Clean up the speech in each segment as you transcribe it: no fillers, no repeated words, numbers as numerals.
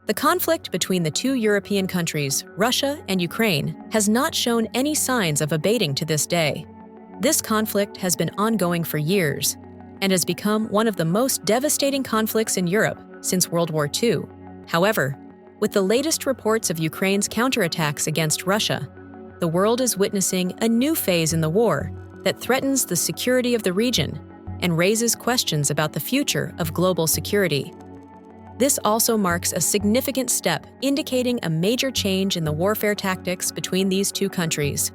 The conflict between the two European countries, Russia and Ukraine, has not shown any signs of abating to this day. This conflict has been ongoing for years and has become one of the most devastating conflicts in Europe since World War II. However, with the latest reports of Ukraine's counterattacks against Russia, the world is witnessing a new phase in the war that threatens the security of the region and raises questions about the future of global security. This also marks a significant step indicating a major change in the warfare tactics between these two countries.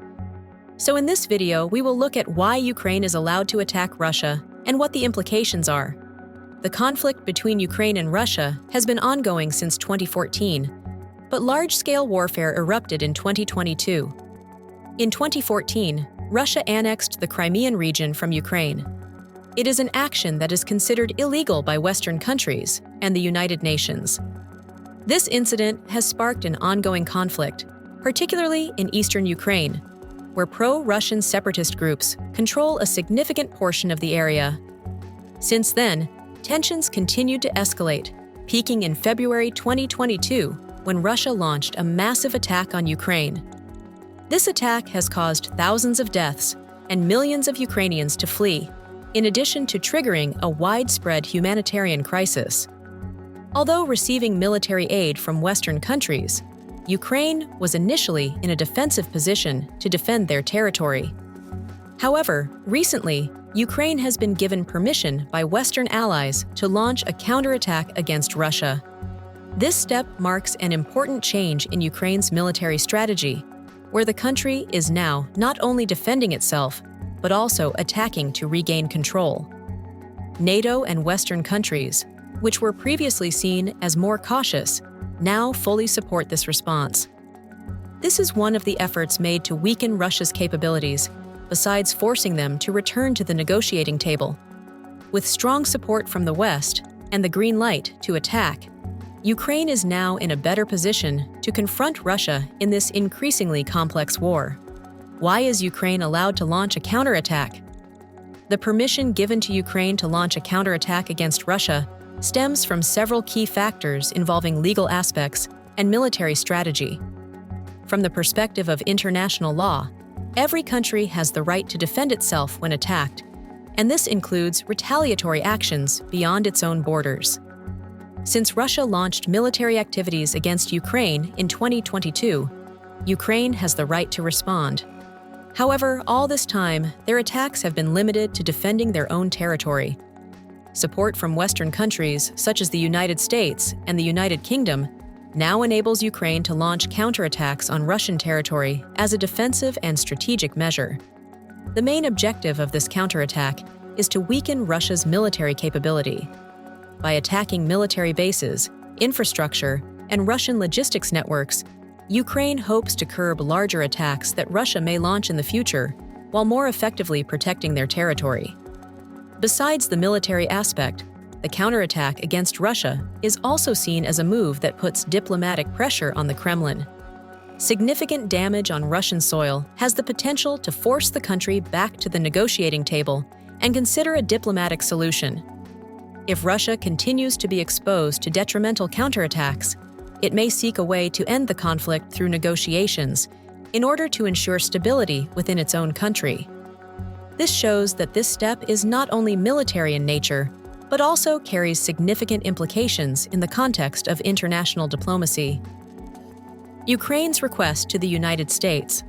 So in this video, we will look at why Ukraine is allowed to attack Russia and what the implications are. The conflict between Ukraine and Russia has been ongoing since 2014, but large-scale warfare erupted in 2022. In 2014, Russia annexed the Crimean region from Ukraine. It is an action that is considered illegal by Western countries and the United Nations. This incident has sparked an ongoing conflict, particularly in eastern Ukraine, where pro-Russian separatist groups control a significant portion of the area. Since then, tensions continued to escalate, peaking in February 2022 when Russia launched a massive attack on Ukraine. This attack has caused thousands of deaths and millions of Ukrainians to flee, in addition to triggering a widespread humanitarian crisis. Although receiving military aid from Western countries, Ukraine was initially in a defensive position to defend their territory. However, recently, Ukraine has been given permission by Western allies to launch a counterattack against Russia. This step marks an important change in Ukraine's military strategy, where the country is now not only defending itself, but also attacking to regain control. NATO and Western countries, which were previously seen as more cautious, now fully support this response. This is one of the efforts made to weaken Russia's capabilities, besides forcing them to return to the negotiating table. With strong support from the West and the green light to attack, Ukraine is now in a better position to confront Russia in this increasingly complex war. Why is Ukraine allowed to launch a counterattack? The permission given to Ukraine to launch a counterattack against Russia stems from several key factors involving legal aspects and military strategy. From the perspective of international law, every country has the right to defend itself when attacked, and this includes retaliatory actions beyond its own borders. Since Russia launched military activities against Ukraine in 2022, Ukraine has the right to respond. However, all this time, their attacks have been limited to defending their own territory. Support from Western countries, such as the United States and the United Kingdom, now enables Ukraine to launch counterattacks on Russian territory as a defensive and strategic measure. The main objective of this counterattack is to weaken Russia's military capability. By attacking military bases, infrastructure, and Russian logistics networks, Ukraine hopes to curb larger attacks that Russia may launch in the future, while more effectively protecting their territory. Besides the military aspect, the counterattack against Russia is also seen as a move that puts diplomatic pressure on the Kremlin. Significant damage on Russian soil has the potential to force the country back to the negotiating table and consider a diplomatic solution. If Russia continues to be exposed to detrimental counterattacks, it may seek a way to end the conflict through negotiations in order to ensure stability within its own country. This shows that this step is not only military in nature, but also carries significant implications in the context of international diplomacy. Ukraine's request to the United States.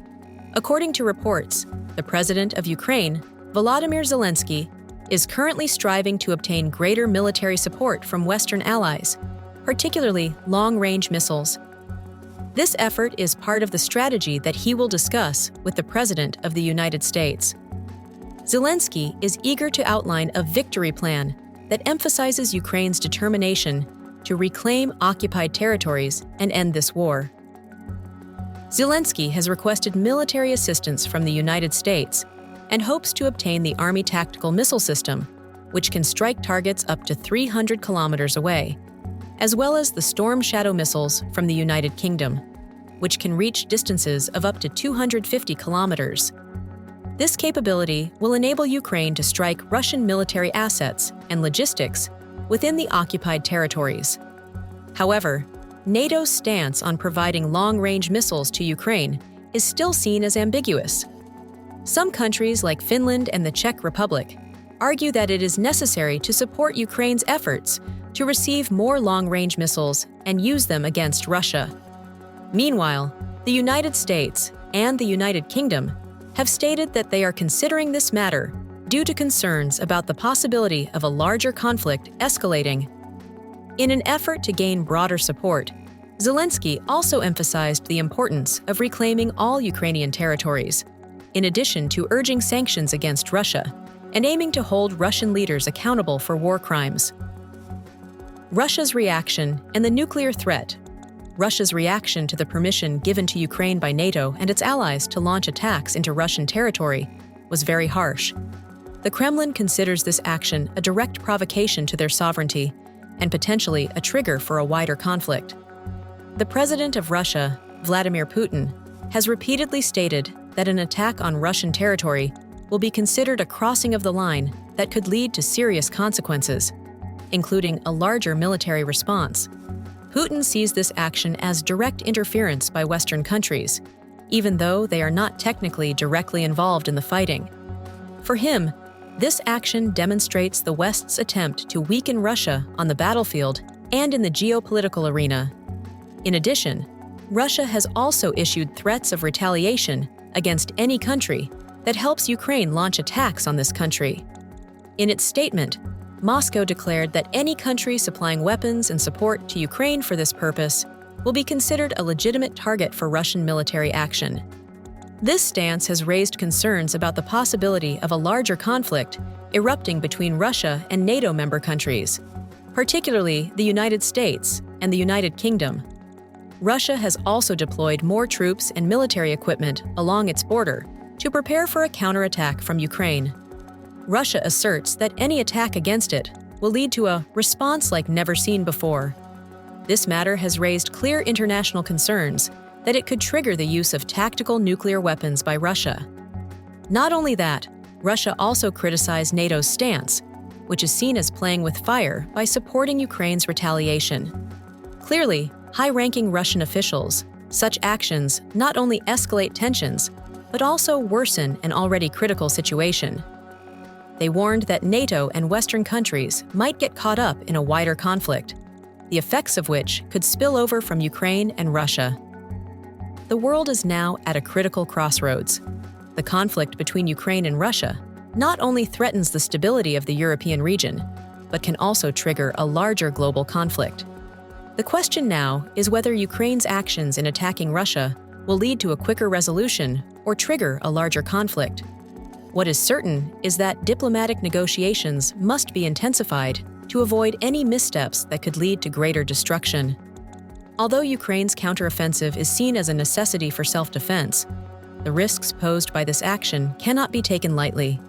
According to reports, the President of Ukraine, Volodymyr Zelensky, is currently striving to obtain greater military support from Western allies, particularly long-range missiles. This effort is part of the strategy that he will discuss with the President of the United States. Zelensky is eager to outline a victory plan that emphasizes Ukraine's determination to reclaim occupied territories and end this war. Zelensky has requested military assistance from the United States and hopes to obtain the Army Tactical Missile System, which can strike targets up to 300 kilometers away, as well as the Storm Shadow missiles from the United Kingdom, which can reach distances of up to 250 kilometers. This capability will enable Ukraine to strike Russian military assets and logistics within the occupied territories. However, NATO's stance on providing long-range missiles to Ukraine is still seen as ambiguous. Some countries like Finland and the Czech Republic argue that it is necessary to support Ukraine's efforts to receive more long-range missiles and use them against Russia. Meanwhile, the United States and the United Kingdom have stated that they are considering this matter due to concerns about the possibility of a larger conflict escalating. In an effort to gain broader support, Zelensky also emphasized the importance of reclaiming all Ukrainian territories, in addition to urging sanctions against Russia and aiming to hold Russian leaders accountable for war crimes. Russia's reaction and the nuclear threat. Russia's reaction to the permission given to Ukraine by NATO and its allies to launch attacks into Russian territory was very harsh. The Kremlin considers this action a direct provocation to their sovereignty and potentially a trigger for a wider conflict. The president of Russia, Vladimir Putin, has repeatedly stated that an attack on Russian territory will be considered a crossing of the line that could lead to serious consequences, including a larger military response. Putin sees this action as direct interference by Western countries, even though they are not technically directly involved in the fighting. For him, this action demonstrates the West's attempt to weaken Russia on the battlefield and in the geopolitical arena. In addition, Russia has also issued threats of retaliation against any country that helps Ukraine launch attacks on this country. In its statement, Moscow declared that any country supplying weapons and support to Ukraine for this purpose will be considered a legitimate target for Russian military action. This stance has raised concerns about the possibility of a larger conflict erupting between Russia and NATO member countries, particularly the United States and the United Kingdom. Russia has also deployed more troops and military equipment along its border to prepare for a counterattack from Ukraine. Russia asserts that any attack against it will lead to a response like never seen before. This matter has raised clear international concerns that it could trigger the use of tactical nuclear weapons by Russia. Not only that, Russia also criticized NATO's stance, which is seen as playing with fire by supporting Ukraine's retaliation. Clearly, high-ranking Russian officials, such actions not only escalate tensions, but also worsen an already critical situation. They warned that NATO and Western countries might get caught up in a wider conflict, the effects of which could spill over from Ukraine and Russia. The world is now at a critical crossroads. The conflict between Ukraine and Russia not only threatens the stability of the European region, but can also trigger a larger global conflict. The question now is whether Ukraine's actions in attacking Russia will lead to a quicker resolution or trigger a larger conflict. What is certain is that diplomatic negotiations must be intensified to avoid any missteps that could lead to greater destruction. Although Ukraine's counteroffensive is seen as a necessity for self-defense, the risks posed by this action cannot be taken lightly.